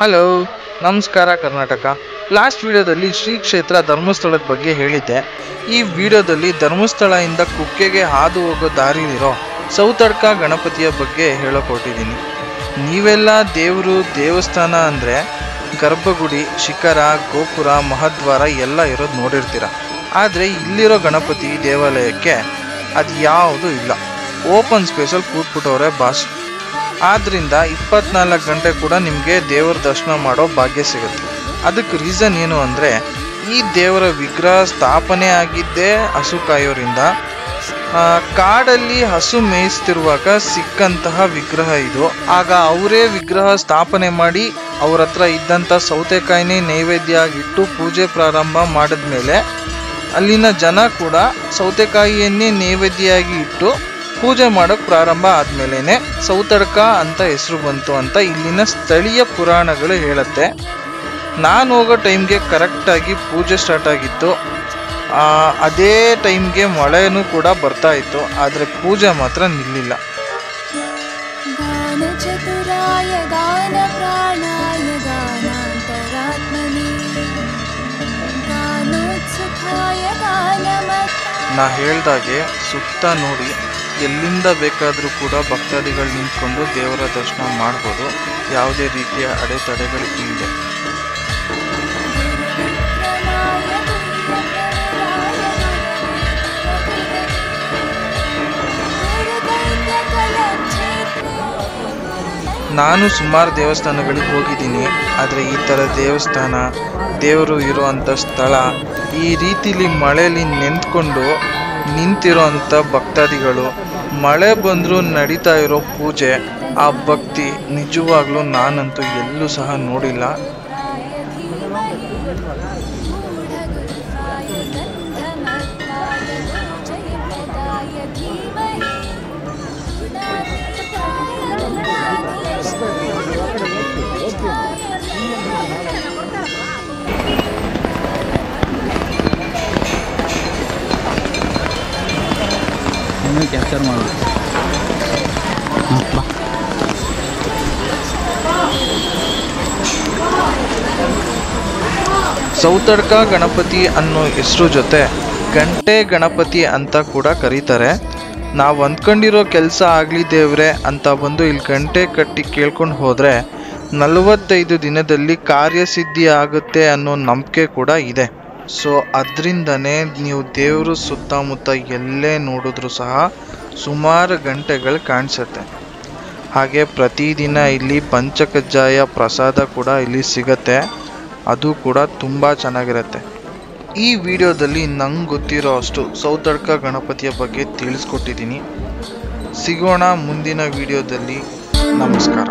Hello, ನಮಸ್ಕಾರ Karnataka. Last ವಿಡಿಯೋದಲ್ಲಿ ಶ್ರೀ ಕ್ಷೇತ್ರ ಧರ್ಮಸ್ಥಳದ ಬಗ್ಗೆ ಹೇಳಿದ್ದೆ. ಈ ವಿಡಿಯೋದಲ್ಲಿ ಧರ್ಮಸ್ಥಳದಿಂದ ಕುಕ್ಕೆಗೆ ಹಾದು ಹೋಗೋ ದಾರಿಲಿರೋ ಸೌತಡ್ಕ ಗಣಪತಿಯ ಬಗ್ಗೆ ಹೇಳಕೊಟ್ಟಿದ್ದೀನಿ. ನೀವೆಲ್ಲ ದೇವಸ್ಥಾನ ಅಂದರೆ ಗರ್ಭಗುಡಿ, ಶಿಖರ, ಗೋಪುರ, ಮಹದ್ವಾರ ಎಲ್ಲ ಇರೋದು ನೋಡಿರ್ತೀರ. ಆದರೆ ಇಲ್ಲಿರೋ ಗಣಪತಿ ದೇವಾಲಯಕ್ಕೆ ಅದು ಯಾವುದೂ ಇಲ್ಲ. ಓಪನ್ ಸ್ಪೇಸಲ್ಲಿ ಕೂತ್ಬಿಟ್ಟವ್ರೆ ಬಾಸ್. ಆದ್ದರಿಂದ 24 ಗಂಟೆ ಕೂಡ ನಿಮಗೆ ದೇವರ ದರ್ಶನ ಮಾಡೋ ಭಾಗ್ಯ ಸಿಗುತ್ತೆ. ಅದಕ್ಕೆ ರೀಸನ್ ಏನು ಅಂದರೆ, ಈ ದೇವರ ವಿಗ್ರಹ ಸ್ಥಾಪನೆ ಆಗಿದ್ದೇ ಹಸು ಕಾಯೋರಿಂದ. ಕಾಡಲ್ಲಿ ಹಸು ಮೇಯಿಸ್ತಿರುವಾಗ ಸಿಕ್ಕಂತಹ ವಿಗ್ರಹ ಇದು. ಆಗ ಅವರೇ ವಿಗ್ರಹ ಸ್ಥಾಪನೆ ಮಾಡಿ ಅವ್ರ ಹತ್ರ ಇದ್ದಂಥ ಸೌತೆಕಾಯಿನೇ ನೈವೇದ್ಯ ಆಗಿಟ್ಟು ಪೂಜೆ ಪ್ರಾರಂಭ ಮಾಡಿದ್ಮೇಲೆ ಅಲ್ಲಿನ ಜನ ಕೂಡ ಸೌತೆಕಾಯಿಯನ್ನೇ ನೈವೇದ್ಯವಾಗಿ ಇಟ್ಟು ಪೂಜೆ ಮಾಡೋಕ್ಕೆ ಪ್ರಾರಂಭ ಆದಮೇಲೆ ಸೌತಡ್ಕ ಅಂತ ಹೆಸರು ಬಂತು ಅಂತ ಇಲ್ಲಿನ ಸ್ಥಳೀಯ ಪುರಾಣಗಳು ಹೇಳುತ್ತೆ. ನಾನು ಹೋಗೋ ಟೈಮ್ಗೆ ಕರೆಕ್ಟಾಗಿ ಪೂಜೆ ಸ್ಟಾರ್ಟ್ ಆಗಿತ್ತು. ಅದೇ ಟೈಮ್ಗೆ ಮಳೆನೂ ಕೂಡ ಬರ್ತಾ ಇತ್ತು. ಆದರೆ ಪೂಜೆ ಮಾತ್ರ ನಿಲ್ಲಿಲ್ಲ. ನಾ ಹೇಳ್ದಾಗೆ ಸುತ್ತ ನೋಡಿ, ಎಲ್ಲಿಂದ ಬೇಕಾದರೂ ಕೂಡ ಭಕ್ತಾದಿಗಳು ನಿಂತ್ಕೊಂಡು ದೇವರ ದರ್ಶನ ಮಾಡ್ಬೋದು, ಯಾವುದೇ ರೀತಿಯ ಅಡೆತಡೆಗಳು ಇಲ್ಲದೆ. ನಾನು ಸುಮಾರು ದೇವಸ್ಥಾನಗಳಿಗೆ ಹೋಗಿದ್ದೀನಿ. ಆದರೆ ಈ ಥರ ದೇವಸ್ಥಾನ, ದೇವರು ಇರುವಂಥ ಸ್ಥಳ, ಈ ರೀತಿಲಿ ಮಳೆಯಲ್ಲಿ ನಿಂತಿರೋ ಅಂಥ ಭಕ್ತಾದಿಗಳು, ಮಳೆ ಬಂದರೂ ನಡೀತಾ ಇರೋ ಪೂಜೆ, ಆ ಭಕ್ತಿ ನಿಜವಾಗ್ಲೂ ನಾನಂತೂ ಎಲ್ಲೂ ಸಹ ನೋಡಿಲ್ಲ. ಕ್ಯಾಪ್ಚರ್ ಮಾಡೋದು. ಸೌತಡ್ಕ ಗಣಪತಿ ಅನ್ನೋ ಹೆಸರು ಜೊತೆ ಗಂಟೆ ಗಣಪತಿ ಅಂತ ಕೂಡ ಕರೀತಾರೆ. ನಾವು ಅಂದ್ಕೊಂಡಿರೋ ಕೆಲಸ ಆಗಲಿ ದೇವ್ರೆ ಅಂತ ಬಂದು ಇಲ್ಲಿ ಗಂಟೆ ಕಟ್ಟಿ ಕೇಳ್ಕೊಂಡು ಹೋದರೆ 45 ದಿನದಲ್ಲಿ ಕಾರ್ಯಸಿದ್ಧಿ ಆಗುತ್ತೆ ಅನ್ನೋ ನಂಬಿಕೆ ಕೂಡ ಇದೆ. ಸೊ ಅದರಿಂದನೇ ನೀವು ದೇವರು ಸುತ್ತಮುತ್ತ ಎಲ್ಲೇ ನೋಡಿದ್ರೂ ಸಹ ಸುಮಾರು ಗಂಟೆಗಳು ಕಾಣಿಸುತ್ತೆ. ಹಾಗೆ ಪ್ರತಿದಿನ ಇಲ್ಲಿ ಪಂಚಕಜ್ಜಾಯ ಪ್ರಸಾದ ಕೂಡ ಇಲ್ಲಿ ಸಿಗತ್ತೆ. ಅದು ಕೂಡ ತುಂಬ ಚೆನ್ನಾಗಿರುತ್ತೆ. ಈ ವಿಡಿಯೋದಲ್ಲಿ ನಂಗೆ ಗೊತ್ತಿರೋ ಅಷ್ಟು ಸೌತಡ್ಕ ಗಣಪತಿಯ ಬಗ್ಗೆ ತಿಳಿಸ್ಕೊಟ್ಟಿದ್ದೀನಿ. ಸಿಗೋಣ ಮುಂದಿನ ವಿಡಿಯೋದಲ್ಲಿ. ನಮಸ್ಕಾರ.